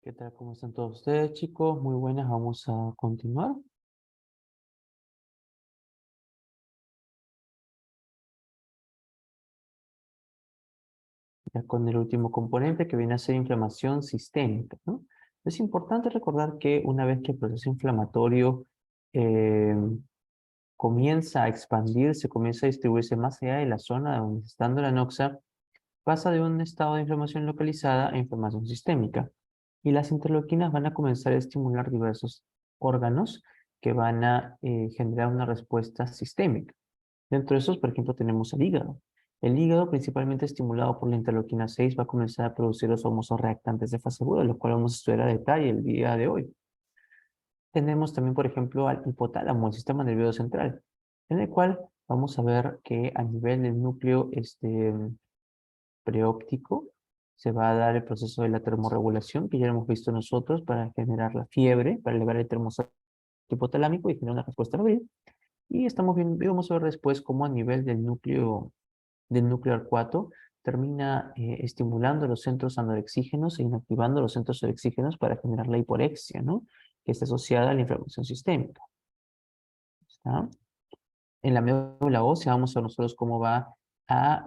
¿Qué tal? ¿Cómo están todos ustedes, chicos? Muy buenas, vamos a continuar. Ya con el último componente que viene a ser inflamación sistémica, ¿no? Es importante recordar que una vez que el proceso inflamatorio eh, comienza a expandirse, comienza a distribuirse más allá de la zona donde está dando la noxa, pasa de un estado de inflamación localizada a inflamación sistémica. Y las interleuquinas van a comenzar a estimular diversos órganos que van a generar una respuesta sistémica. Dentro de esos, por ejemplo, tenemos el hígado. El hígado, principalmente estimulado por la interleuquina 6, va a comenzar a producir los famosos reactantes de fase aguda, los cuales vamos a estudiar a detalle el día de hoy. Tenemos también, por ejemplo, al hipotálamo, el sistema nervioso central, en el cual vamos a ver que a nivel del núcleo preóptico se va a dar el proceso de la termorregulación, que ya hemos visto nosotros, para generar la fiebre, para elevar el termostato hipotalámico y generar una respuesta febril. Y vamos a ver después cómo a nivel del núcleo arcuato termina estimulando los centros anorexígenos e inactivando los centros orexígenos para generar la hiporexia, ¿no? Que está asociada a la inflamación sistémica. ¿Está? En la médula ósea vamos a ver nosotros cómo va a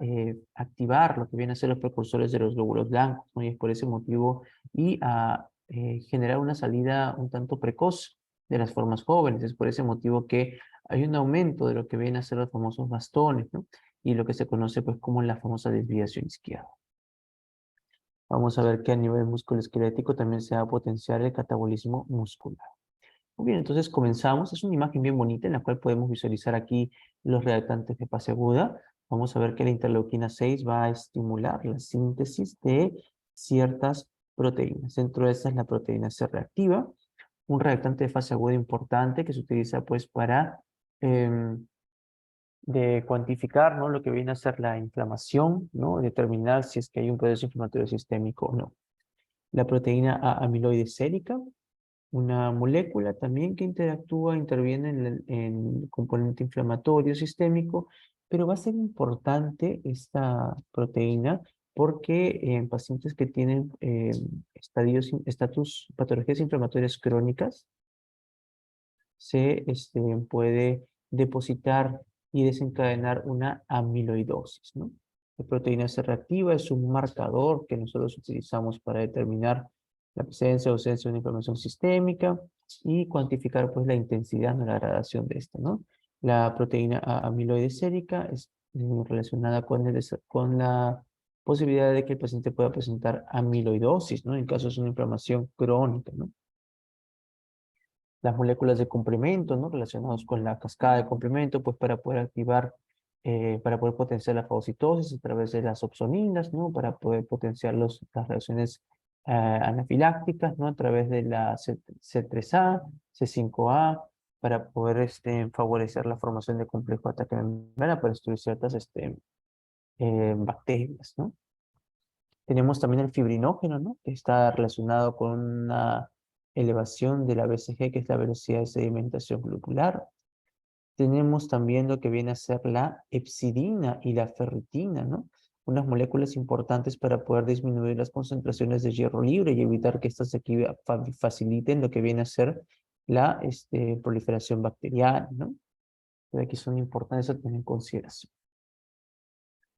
activar lo que vienen a ser los precursores de los glóbulos blancos, ¿no? Y es por ese motivo, y a generar una salida un tanto precoz de las formas jóvenes. Es por ese motivo que hay un aumento de lo que vienen a ser los famosos bastones, ¿no? Y lo que se conoce pues como la famosa desviación izquierda. Vamos a ver que a nivel musculoesquelético también se va a potenciar el catabolismo muscular. Muy bien, entonces comenzamos. Es una imagen bien bonita en la cual podemos visualizar aquí los reactantes de fase aguda. Vamos a ver que la interleuquina 6 va a estimular la síntesis de ciertas proteínas. Dentro de estas la proteína C reactiva, un reactante de fase aguda importante que se utiliza pues para de cuantificar, ¿no?, lo que viene a ser la inflamación, ¿no? Determinar si es que hay un proceso inflamatorio sistémico o no. La proteína A amiloide sérica, una molécula también que interviene en el componente inflamatorio sistémico, pero va a ser importante esta proteína porque en pacientes que tienen patologías inflamatorias crónicas, se puede depositar y desencadenar una amiloidosis, ¿no? La proteína C reactiva es un marcador que nosotros utilizamos para determinar la presencia o ausencia de una inflamación sistémica y cuantificar pues la intensidad o la gradación de esta, ¿no? La proteína amiloide sérica es relacionada con la posibilidad de que el paciente pueda presentar amiloidosis, ¿no? En caso de una inflamación crónica, ¿no? Las moléculas de complemento, ¿no? Relacionados con la cascada de complemento, pues para poder activar, para poder potenciar la fagocitosis a través de las opsoninas, ¿no? Para poder potenciar las reacciones anafilácticas, ¿no? A través de la C3A, C5A, para poder favorecer la formación de complejo de ataque de membrana para destruir ciertas bacterias, ¿no? Tenemos también el fibrinógeno, ¿no? Que está relacionado con una elevación de la BCG, que es la velocidad de sedimentación globular. Tenemos también lo que viene a ser la hepcidina y la ferritina, ¿no? Unas moléculas importantes para poder disminuir las concentraciones de hierro libre y evitar que estas aquí faciliten lo que viene a ser la proliferación bacteriana, ¿no? Pero aquí son importantes a tener en consideración.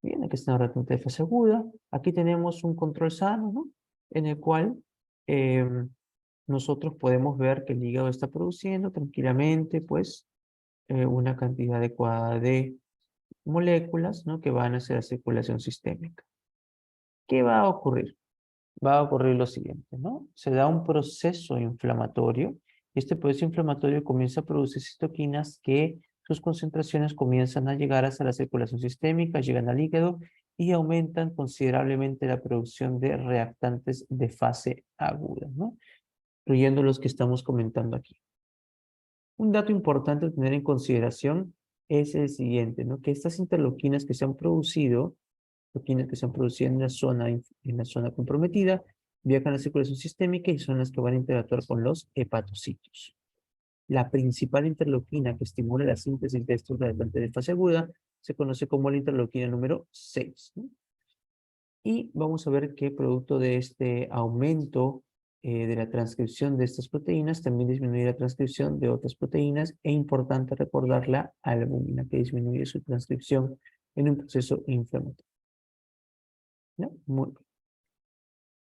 Bien, aquí está una reactante de fase aguda. Aquí tenemos un control sano, ¿no? En el cual nosotros podemos ver que el hígado está produciendo tranquilamente, pues, una cantidad adecuada de moléculas, ¿no?, que van hacia la circulación sistémica. ¿Qué va a ocurrir? Va a ocurrir lo siguiente, ¿no? Se da un proceso inflamatorio. Este proceso inflamatorio comienza a producir citoquinas que sus concentraciones comienzan a llegar hasta la circulación sistémica, llegan al hígado y aumentan considerablemente la producción de reactantes de fase aguda, ¿no? Incluyendo los que estamos comentando aquí. Un dato importante a tener en consideración es el siguiente, ¿no? Que estas interleuquinas que se han producido, proteínas que se han producido en la zona comprometida, viajan a la circulación sistémica y son las que van a interactuar con los hepatocitos. La principal interleuquina que estimula la síntesis de estos reactantes de fase aguda se conoce como la interleuquina número 6, ¿no? Y vamos a ver que producto de este aumento de la transcripción de estas proteínas, también disminuye la transcripción de otras proteínas, e importante recordar la albúmina, que disminuye su transcripción en un proceso inflamatorio. ¿No? Muy bien.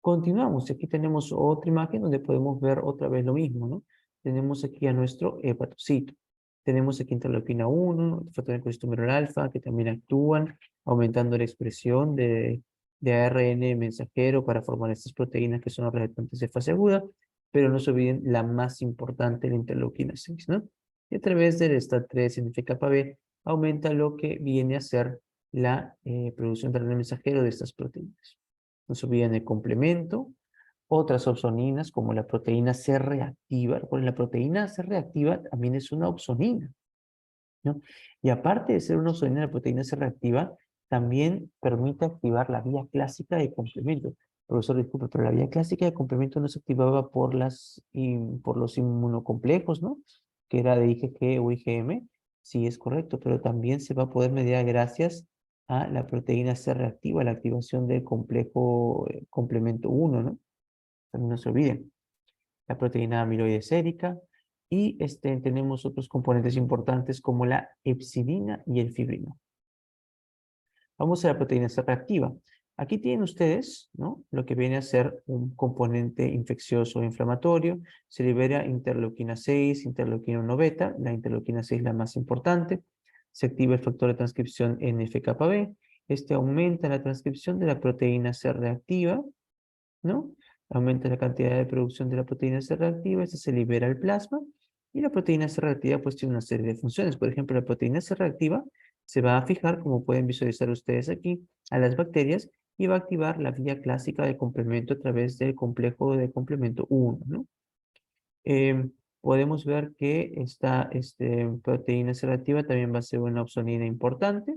Continuamos, aquí tenemos otra imagen donde podemos ver otra vez lo mismo, ¿no? Tenemos aquí a nuestro hepatocito. Tenemos aquí interleuquina 1, factor de colesterol alfa, que también actúan, aumentando la expresión de ARN mensajero para formar estas proteínas que son los receptores de fase aguda, pero no se olviden la más importante, la interleuquina 6, ¿no? Y a través del STAT3 y el FKB aumenta lo que viene a ser la producción de ARN mensajero de estas proteínas. No se olviden el complemento, otras opsoninas como la proteína C reactiva, porque la proteína C reactiva también es una opsonina, ¿no? Y aparte de ser una opsonina, la proteína C reactiva también permite activar la vía clásica de complemento. Profesor, disculpe, pero la vía clásica de complemento no se activaba por los inmunocomplejos, ¿no? Que era de IgG o IgM. Sí, es correcto, pero también se va a poder mediar gracias a la proteína C reactiva, la activación del complejo complemento 1, ¿no? También no se olviden. La proteína amiloide sérica y tenemos otros componentes importantes como la epsidina y el fibrino. Vamos a la proteína C reactiva. Aquí tienen ustedes, ¿no? Lo que viene a ser un componente infeccioso o inflamatorio. Se libera interleuquina 6, interleuquina 1 beta, la interleuquina 6 la más importante. Se activa el factor de transcripción NF-κB. Este aumenta la transcripción de la proteína C reactiva, ¿no? Aumenta la cantidad de producción de la proteína C reactiva, esta se libera al plasma, y la proteína C reactiva pues tiene una serie de funciones. Por ejemplo, la proteína C reactiva se va a fijar, como pueden visualizar ustedes aquí, a las bacterias y va a activar la vía clásica de complemento a través del complejo de complemento 1, ¿no? Podemos ver que esta proteína C reactiva también va a ser una opsonina importante,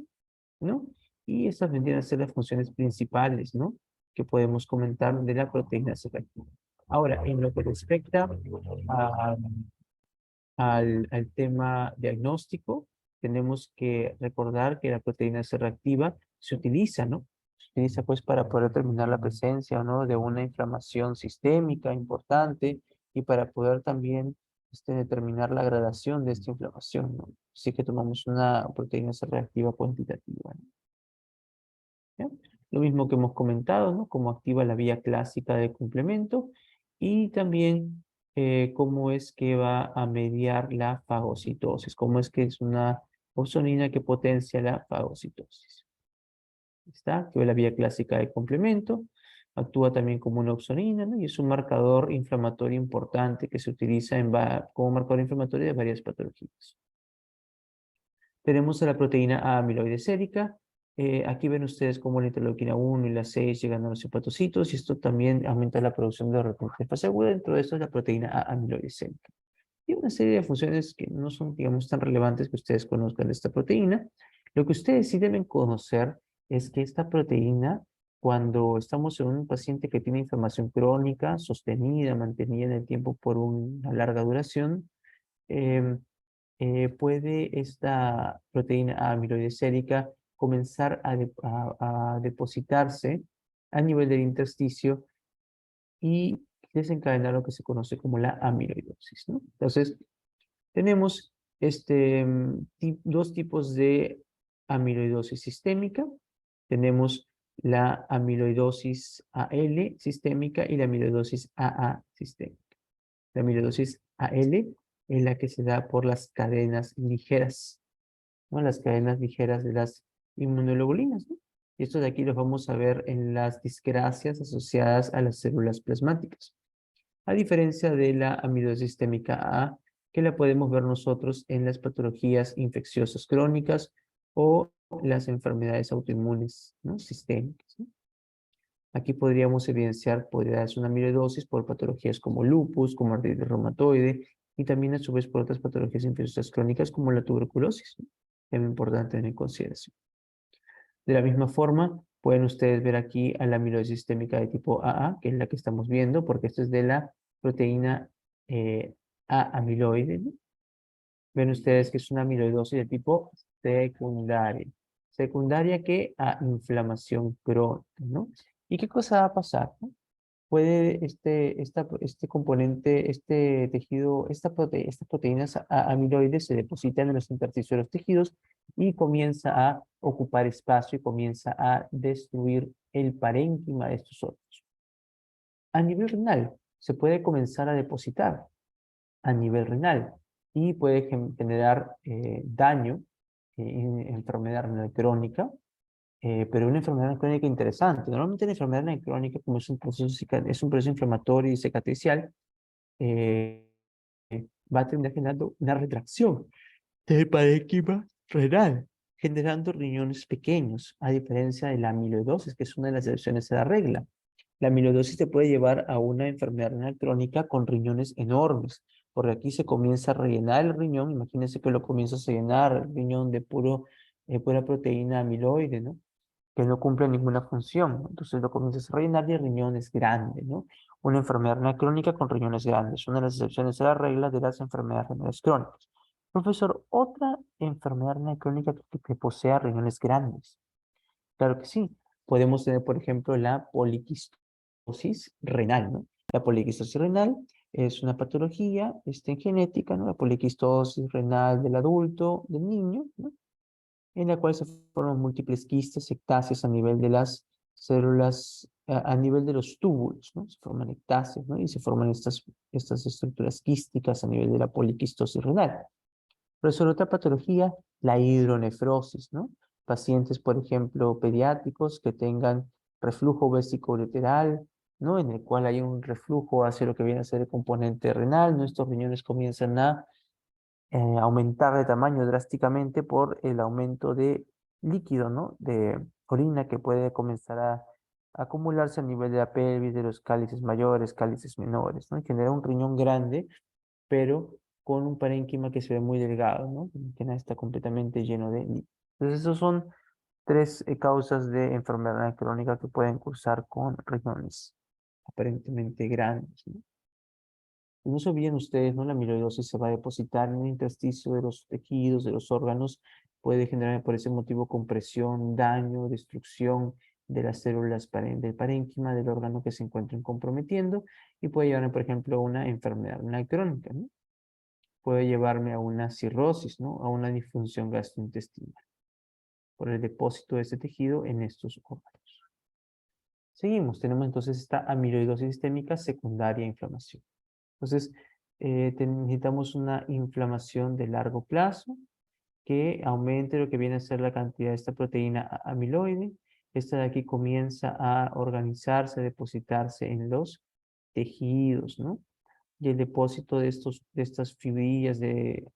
¿no? Y estas vendrían a ser las funciones principales, ¿no? Que podemos comentar de la proteína C reactiva. Ahora, en lo que respecta a, al tema diagnóstico, tenemos que recordar que la proteína C reactiva se utiliza, ¿no? Se utiliza pues para poder determinar la presencia, ¿no? De una inflamación sistémica importante y para poder también determinar la gradación de esta inflamación, ¿no? Así que tomamos una proteína C reactiva cuantitativa, ¿no? ¿Ya? Lo mismo que hemos comentado, ¿no? Cómo activa la vía clásica de complemento y también cómo es que va a mediar la fagocitosis, cómo es que es una opsonina que potencia la fagocitosis. ¿Está? Activa la vía clásica de complemento, actúa también como una opsonina, ¿no? Y es un marcador inflamatorio importante que se utiliza como marcador inflamatorio de varias patologías. Tenemos a la proteína A amiloide sérica. Aquí ven ustedes cómo la interleuquina 1 y la 6 llegan a los hepatocitos y esto también aumenta la producción de receptores de fase aguda. Dentro de esto es la proteína A amiloide sérica. Tiene una serie de funciones que no son, digamos, tan relevantes que ustedes conozcan de esta proteína. Lo que ustedes sí deben conocer es que esta proteína, cuando estamos en un paciente que tiene inflamación crónica, sostenida, mantenida en el tiempo por una larga duración, eh, puede esta proteína amiloide sérica comenzar a depositarse a nivel del intersticio y desencadenar lo que se conoce como la amiloidosis, ¿no? Entonces, tenemos dos tipos de amiloidosis sistémica. Tenemos la amiloidosis AL sistémica y la amiloidosis AA sistémica. La amiloidosis AL es la que se da por las cadenas ligeras, ¿no? Las cadenas ligeras de las inmunoglobulinas, ¿no? Y estos de aquí los vamos a ver en las discrasias asociadas a las células plasmáticas. A diferencia de la amiloidosis sistémica A, que la podemos ver nosotros en las patologías infecciosas crónicas o las enfermedades autoinmunes, ¿no? Sistémicas, ¿no? Aquí podríamos evidenciar, podría darse una amiloidosis por patologías como lupus, como artritis reumatoide, y también a su vez por otras patologías infecciosas crónicas como la tuberculosis, ¿no? Es muy importante tener en consideración. De la misma forma, pueden ustedes ver aquí a la amiloidosis sistémica de tipo AA, que es la que estamos viendo, porque esto es de la proteína A-amiloide, ¿no? Ven ustedes que es una amiloidosis de tipo secundaria. Secundaria que a inflamación crónica, ¿no? ¿Y qué cosa va a pasar, no? puede este componente, este tejido, estas proteínas amiloides se depositan en los intersticios de los tejidos y comienza a ocupar espacio y comienza a destruir el parénquima de estos órganos. A nivel renal, se puede comenzar a depositar a nivel renal y puede generar daño, enfermedad renal crónica, pero una enfermedad crónica interesante. Normalmente la enfermedad renal crónica, como es un proceso inflamatorio y cicatricial, eh, va a terminar generando una retracción del parénquima renal, generando riñones pequeños, a diferencia de la amiloidosis, que es una de las excepciones a la regla. La amiloidosis te puede llevar a una enfermedad renal crónica con riñones enormes, porque aquí se comienza a rellenar el riñón. Imagínense que lo comienzas a llenar el riñón de pura proteína amiloide, ¿no? Que no cumple ninguna función. Entonces lo comienzas a rellenar de riñones grandes, ¿no? Una enfermedad renal crónica con riñones grandes, una de las excepciones a la regla de las enfermedades renales crónicas. Profesor, otra enfermedad renal crónica que posea riñones grandes. Claro que sí. Podemos tener, por ejemplo, la poliquistosis renal, ¿no? La poliquistosis renal es una patología genética, ¿no? La poliquistosis renal del adulto, del niño, ¿no? En la cual se forman múltiples quistes, ectasias a nivel de las células, a nivel de los túbulos, ¿no? Se forman ectasias, ¿no? Y se forman estas estructuras quísticas a nivel de la poliquistosis renal. Pero sobre otra patología, la hidronefrosis, ¿no? Pacientes, por ejemplo, pediátricos que tengan reflujo vesicoureteral, ¿no? En el cual hay un reflujo hacia lo que viene a ser el componente renal, ¿no? Estos riñones comienzan a aumentar de tamaño drásticamente por el aumento de líquido, ¿no? De orina que puede comenzar a acumularse a nivel de la pelvis, de los cálices mayores, cálices menores, ¿no? Y genera un riñón grande, pero con un parénquima que se ve muy delgado, ¿no? Que nada está completamente lleno de líquido. Entonces, esos son tres causas de enfermedad renal crónica que pueden cursar con riñones aparentemente grandes, ¿no? No se olviden ustedes, ¿no? La amiloidosis se va a depositar en el intersticio de los tejidos, de los órganos, puede generar por ese motivo compresión, daño, destrucción de las células del parénquima del órgano que se encuentren comprometiendo y puede llevarme, por ejemplo, a una enfermedad renal crónica, ¿no? Puede llevarme a una cirrosis, ¿no? A una disfunción gastrointestinal por el depósito de ese tejido en estos órganos. Seguimos, tenemos entonces esta amiloidosis sistémica secundaria a inflamación. Entonces, necesitamos una inflamación de largo plazo que aumente lo que viene a ser la cantidad de esta proteína amiloide. Esta de aquí comienza a organizarse, a depositarse en los tejidos, ¿no? Y el depósito de estas fibrillas de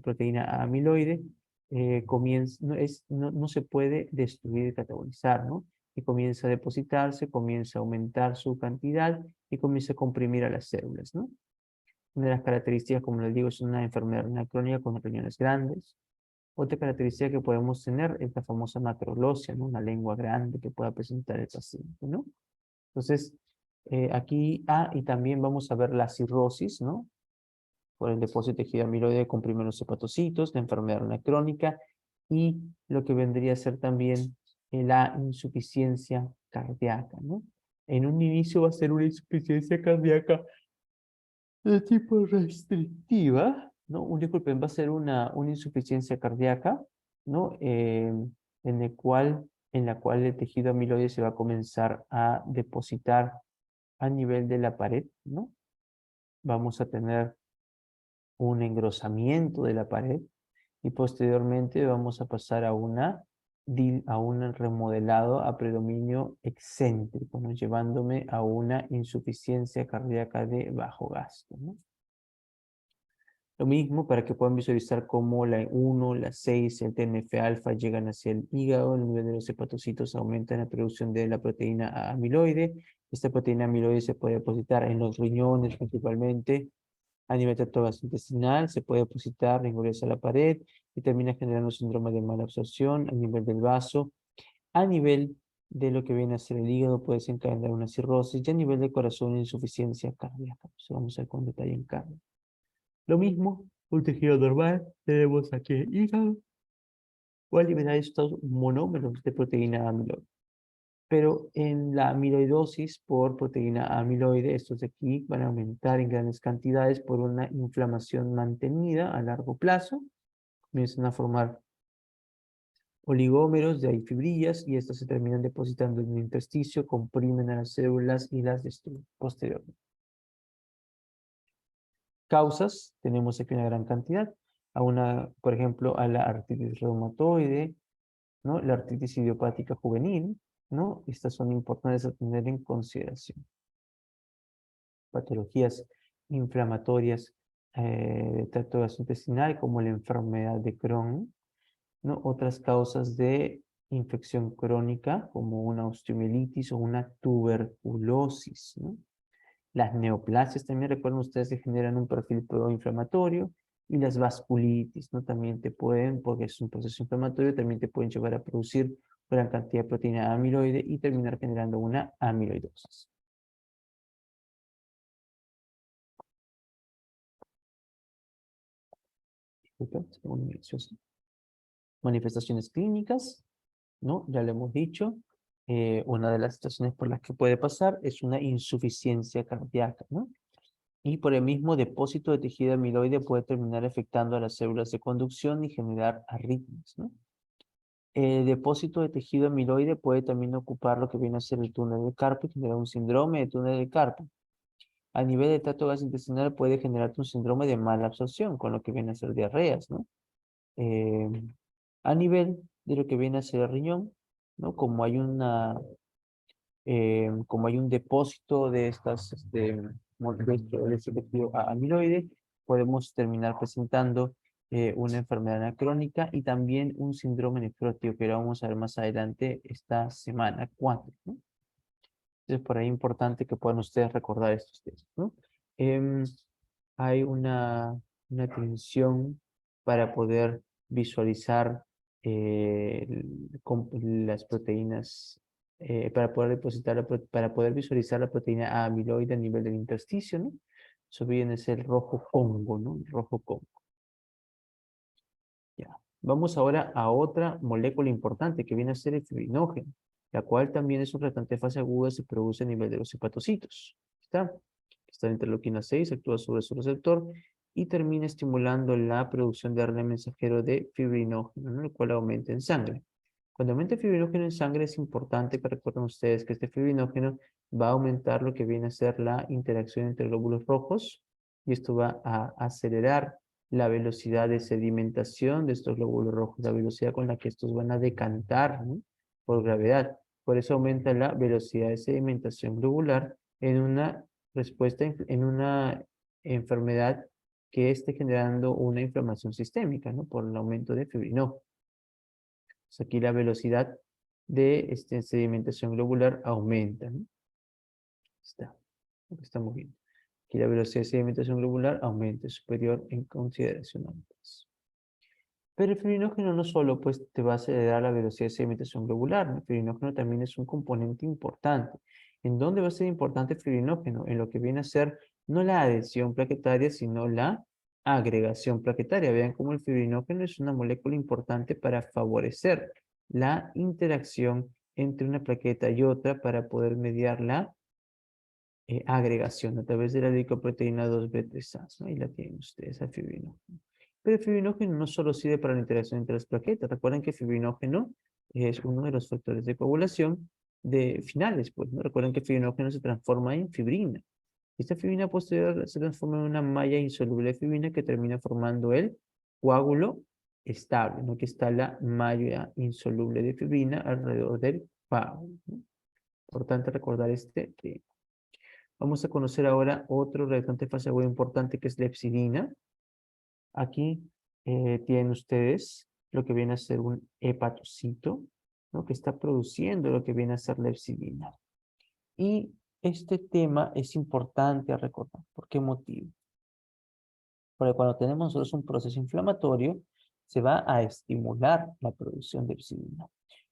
proteína amiloide no se puede destruir y catabolizar, ¿no? Y comienza a depositarse, comienza a aumentar su cantidad y comienza a comprimir a las células, ¿no? Una de las características, como les digo, es una enfermedad renal crónica con riñones grandes. Otra característica que podemos tener es la famosa macroglosia, ¿no? Una lengua grande que pueda presentar el paciente, ¿no? Entonces, y también vamos a ver la cirrosis, ¿no? Por el depósito de tejido amiloide comprime los hepatocitos, la enfermedad renal crónica y lo que vendría a ser también la insuficiencia cardíaca, ¿no? En un inicio va a ser una insuficiencia cardíaca de tipo restrictiva, ¿no? Disculpen, va a ser una insuficiencia cardíaca, ¿no? En la cual el tejido amiloide se va a comenzar a depositar a nivel de la pared, ¿no? Vamos a tener un engrosamiento de la pared y posteriormente vamos a pasar a un remodelado a predominio excéntrico, ¿no? Llevándome a una insuficiencia cardíaca de bajo gasto, ¿no? Lo mismo para que puedan visualizar cómo la 1, la 6, el TNF-alfa llegan hacia el hígado, el nivel de los hepatocitos aumenta en la producción de la proteína amiloide. Esta proteína amiloide se puede depositar en los riñones principalmente, a nivel tracto gastrointestinal, se puede depositar, ingresa a la pared y termina generando síndrome de mala absorción a nivel del vaso, a nivel de lo que viene a ser el hígado, puede desencadenar una cirrosis y a nivel del corazón, insuficiencia cardíaca. Eso vamos a ver con detalle en cardio. Lo mismo, un tejido normal, tenemos aquí el hígado, va a liberar estos monómeros de proteína amiloide. Pero en la amiloidosis por proteína amiloide, estos de aquí van a aumentar en grandes cantidades por una inflamación mantenida a largo plazo. Comienzan a formar oligómeros, de ahí fibrillas, y estas se terminan depositando en el intersticio, comprimen a las células y las destruyen posteriormente. Causas, tenemos aquí una gran cantidad. Por ejemplo, a la artritis reumatoide, ¿no? La artritis idiopática juvenil, ¿no? Estas son importantes a tener en consideración. Patologías inflamatorias de tracto gastrointestinal, como la enfermedad de Crohn, ¿no? Otras causas de infección crónica, como una osteomielitis o una tuberculosis, ¿no? Las neoplasias también, recuerden ustedes, que generan un perfil proinflamatorio, y las vasculitis, ¿no? También te pueden, porque es un proceso inflamatorio, también te pueden llevar a producir gran cantidad de proteína amiloide y terminar generando una amiloidosis. Disculpen, un inicio así. Manifestaciones clínicas, ¿no? Ya lo hemos dicho. Una de las situaciones por las que puede pasar es una insuficiencia cardíaca, ¿no? Y por el mismo depósito de tejido amiloide puede terminar afectando a las células de conducción y generar arritmias, ¿no? El depósito de tejido amiloide puede también ocupar lo que viene a ser el túnel de Carpi, generar un síndrome de túnel de Carpi. A nivel de tracto gastrointestinal puede generarte un síndrome de mala absorción, con lo que viene a ser diarreas, ¿no? Eh, a nivel de lo que viene a ser el riñón, ¿no? Como hay un depósito de estas, de este tejido amiloide, podemos terminar presentando una enfermedad anacrónica y también un síndrome nefrótico, que lo vamos a ver más adelante esta semana 4, ¿no? Entonces, por ahí es importante que puedan ustedes recordar estos temas, ¿no? Em, Hay una tensión para poder visualizar las proteínas, para poder depositar, para poder visualizar la proteína amiloide a nivel del intersticio, ¿no? Eso viene a ser el rojo Congo, ¿no? El rojo Congo. Ya. Vamos ahora a otra molécula importante que viene a ser el fibrinógeno, la cual también es un reactante de fase aguda, se produce a nivel de los hepatocitos. ¿Está? Está en interleuquina 6, actúa sobre su receptor y termina estimulando la producción de RNA mensajero de fibrinógeno, ¿no? El cual aumenta en sangre. Cuando aumenta el fibrinógeno en sangre, es importante que recuerden ustedes que este fibrinógeno va a aumentar lo que viene a ser la interacción entre glóbulos rojos, y esto va a acelerar la velocidad de sedimentación de estos glóbulos rojos, la velocidad con la que estos van a decantar, ¿no? Por gravedad. Por eso aumenta la velocidad de sedimentación globular en una respuesta, en una enfermedad que esté generando una inflamación sistémica, ¿no? Por el aumento de fibrinógeno. Pues aquí la velocidad de sedimentación globular aumenta, ¿no? Está, lo que estamos viendo. Aquí la velocidad de sedimentación globular aumenta, es superior en consideración a otras. Pero el fibrinógeno no solo pues, te va a acelerar la velocidad de sedimentación globular, ¿no? El fibrinógeno también es un componente importante. ¿En dónde va a ser importante el fibrinógeno? En lo que viene a ser no la adhesión plaquetaria, sino la agregación plaquetaria. Vean cómo el fibrinógeno es una molécula importante para favorecer la interacción entre una plaqueta y otra para poder mediar la agregación a través de la glicoproteína 2B3A, ¿no? Ahí la tienen ustedes, el fibrinógeno. Pero el fibrinógeno no solo sirve para la interacción entre las plaquetas. Recuerden que el fibrinógeno es uno de los factores de coagulación de finales, pues, ¿no? Recuerden que el fibrinógeno se transforma en fibrina. Esta fibrina posterior se transforma en una malla insoluble de fibrina que termina formando el coágulo estable, ¿no? Que está la malla insoluble de fibrina alrededor del coágulo, ¿no? Importante recordar este tema. Vamos a conocer ahora otro reactante fase aguda importante, que es la epsidina. Aquí tienen ustedes lo que viene a ser un hepatocito, ¿no? Que está produciendo lo que viene a ser la epsidina. Y este tema es importante a recordar. ¿Por qué motivo? Porque cuando tenemos nosotros un proceso inflamatorio, se va a estimular la producción de epsidina.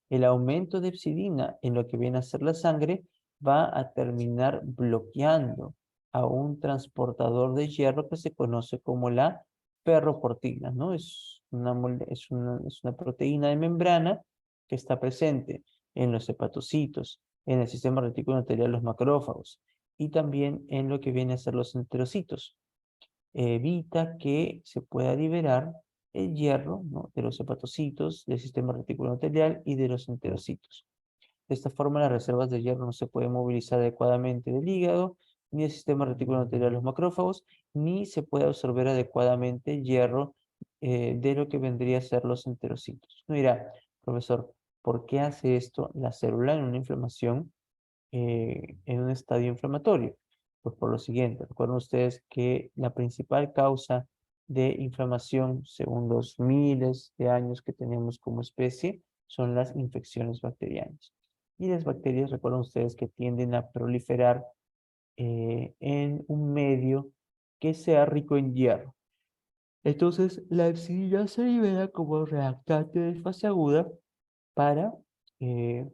El aumento de epsidina en lo que viene a ser la sangre va a terminar bloqueando a un transportador de hierro que se conoce como la ferroportina, ¿no? Es una proteína de membrana que está presente en los hepatocitos en el sistema reticuloendotelial los macrófagos y también en lo que viene a ser los enterocitos. Evita que se pueda liberar el hierro, ¿no?, de los hepatocitos, del sistema reticuloendotelial y de los enterocitos. De esta forma, las reservas de hierro no se pueden movilizar adecuadamente del hígado, ni del sistema reticuloendotelial de los macrófagos, ni se puede absorber adecuadamente el hierro de lo que vendría a ser los enterocitos. No dirá, profesor, ¿por qué hace esto la célula en una inflamación, en un estadio inflamatorio? Pues por lo siguiente, recuerden ustedes que la principal causa de inflamación, según los miles de años que tenemos como especie, son las infecciones bacterianas. Y las bacterias, recuerden ustedes que tienden a proliferar en un medio que sea rico en hierro. Entonces, la epsilina se libera como reactante de fase aguda para eh,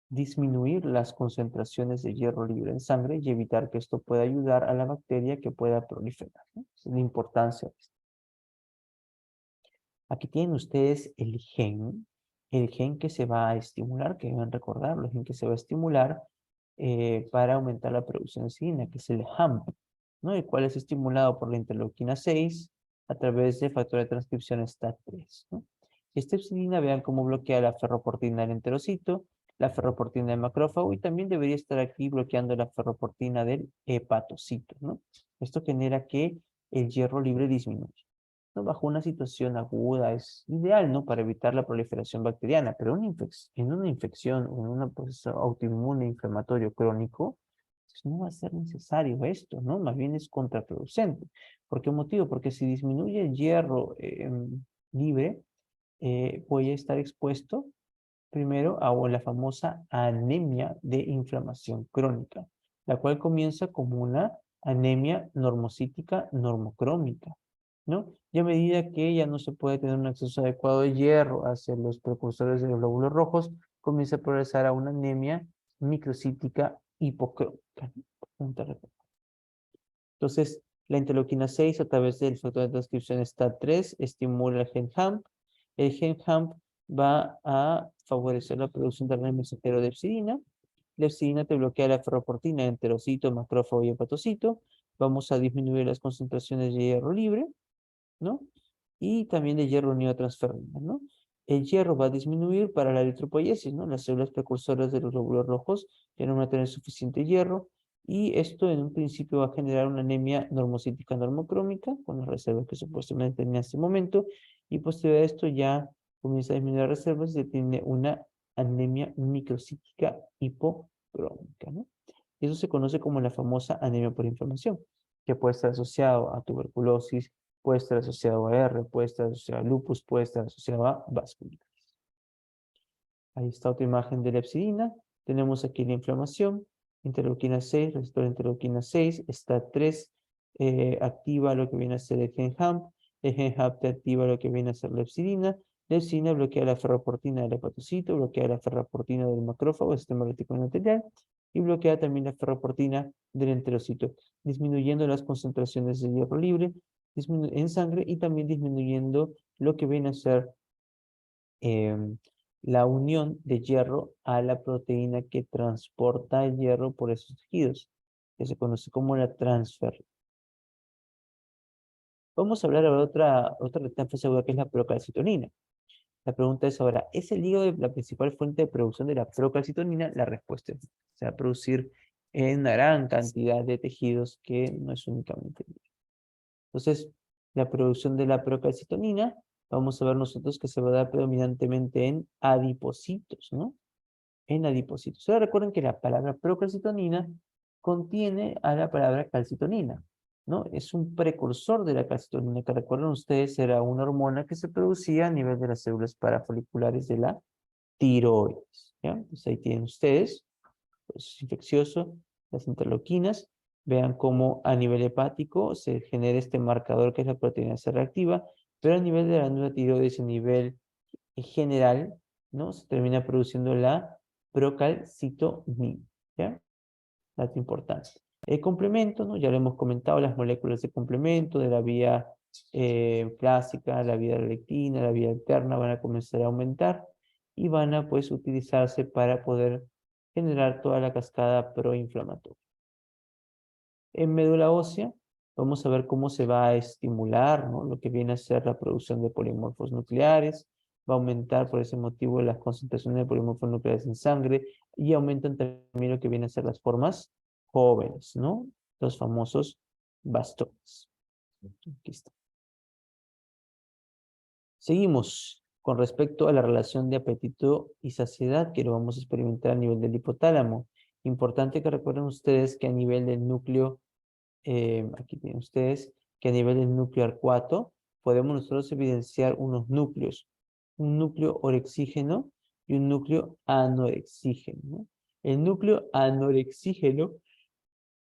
disminuir las concentraciones de hierro libre en sangre y evitar que esto pueda ayudar a la bacteria que pueda proliferar, ¿no? Esa es la importancia de esto. Aquí tienen ustedes el gen que se va a estimular, que deben recordarlo, el gen que se va a estimular para aumentar la producción de insulina, que es el HAMP, ¿no? El cual es estimulado por la interleuquina 6 a través del factor de transcripción STAT3, ¿no? Esta epsilina, vean cómo bloquea la ferroportina del enterocito, la ferroportina del macrófago y también debería estar aquí bloqueando la ferroportina del hepatocito, ¿no? Esto genera que el hierro libre disminuya, ¿no? Bajo una situación aguda es ideal, ¿no?, para evitar la proliferación bacteriana, pero en una infección o en un proceso autoinmune inflamatorio crónico, pues no va a ser necesario esto, ¿no? Más bien es contraproducente. ¿Por qué motivo? Porque si disminuye el hierro libre, voy a estar expuesto primero a la famosa anemia de inflamación crónica, la cual comienza como una anemia normocítica normocrómica, ¿no? Y a medida que ya no se puede tener un acceso adecuado de hierro hacia los precursores de los glóbulos rojos, comienza a progresar a una anemia microcítica hipocrómica, ¿no? Entonces, la interleuquina 6 a través del factor de transcripción STAT3 estimula el gen HAMP. El gen HAMP va a favorecer la producción de RNA mensajero de epsilina. La epsilina te bloquea la ferroportina en enterocito, macrófago y hepatocito. Vamos a disminuir las concentraciones de hierro libre, ¿no? Y también de hierro unido a transferrina, ¿no? El hierro va a disminuir para la eritropoiesis, ¿no? Las células precursoras de los glóbulos rojos ya no van a tener suficiente hierro y esto en un principio va a generar una anemia normocítica normocrómica con las reservas que supuestamente tenía en este momento y posterior a esto ya comienza a disminuir las reservas y se tiene una anemia microcítica hipocrómica, ¿no? Y eso se conoce como la famosa anemia por inflamación, que puede estar asociado a tuberculosis, puede estar asociado a R, puede estar asociado a lupus, puede estar asociado a vasculitis. Ahí está otra imagen de la epsilina. Tenemos aquí la inflamación, interleuquina 6, receptor de interleuquina 6, STAT3 activa lo que viene a ser el gen HAMP te activa lo que viene a ser la epsilina bloquea la ferroportina del hepatocito, bloquea la ferroportina del macrófago, el sistema reticuloendotelial, y bloquea también la ferroportina del enterocito, disminuyendo las concentraciones de hierro libre en sangre y también disminuyendo lo que viene a ser la unión de hierro a la proteína que transporta el hierro por esos tejidos, que se conoce como la transfer. Vamos a hablar ahora de otra reactante segura que es la procalcitonina. La pregunta es ahora, ¿es el hígado la principal fuente de producción de la procalcitonina? La respuesta es, se va a producir en una gran cantidad de tejidos que no es únicamente el hígado. Entonces, la producción de la procalcitonina, vamos a ver nosotros que se va a dar predominantemente en adipocitos, ¿no? En adipocitos. Ahora recuerden que la palabra procalcitonina contiene a la palabra calcitonina, ¿no? Es un precursor de la calcitonina, que recuerden ustedes era una hormona que se producía a nivel de las células parafoliculares de la tiroides, ¿ya? Entonces ahí tienen ustedes, proceso infeccioso, las interleuquinas, vean cómo a nivel hepático se genera este marcador que es la proteína C reactiva, pero a nivel de la glándula tiroides, a nivel general, ¿no? Se termina produciendo la procalcitonina, ¿ya? Dato importante. El complemento, ¿no? Ya lo hemos comentado, las moléculas de complemento de la vía clásica, la vía de la lectina, la vía alterna van a comenzar a aumentar y van a pues utilizarse para poder generar toda la cascada proinflamatoria. En médula ósea, vamos a ver cómo se va a estimular, ¿no?, lo que viene a ser la producción de polimorfos nucleares, va a aumentar por ese motivo las concentraciones de polimorfos nucleares en sangre y aumentan también lo que viene a ser las formas jóvenes, ¿no? Los famosos bastones. Aquí está. Seguimos con respecto a la relación de apetito y saciedad que lo vamos a experimentar a nivel del hipotálamo. Importante que recuerden ustedes que a nivel del núcleo, aquí tienen ustedes, que a nivel del núcleo arcuato podemos nosotros evidenciar unos núcleos, un núcleo orexígeno y un núcleo anorexígeno, ¿no? El núcleo anorexígeno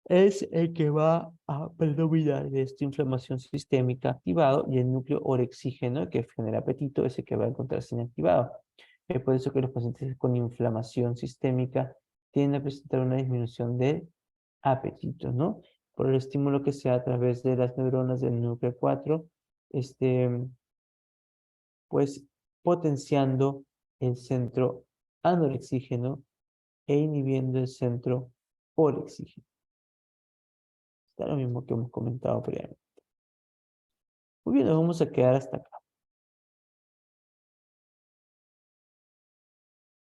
es el que va a predominar de esta inflamación sistémica activado, y el núcleo orexígeno, que genera apetito, es el que va a encontrarse inactivado. Es por eso que los pacientes con inflamación sistémica tienden a presentar una disminución de apetito, ¿no? Por el estímulo que se da a través de las neuronas del núcleo 4, pues potenciando el centro anorexígeno e inhibiendo el centro orexígeno. Está lo mismo que hemos comentado previamente. Muy bien, nos vamos a quedar hasta acá.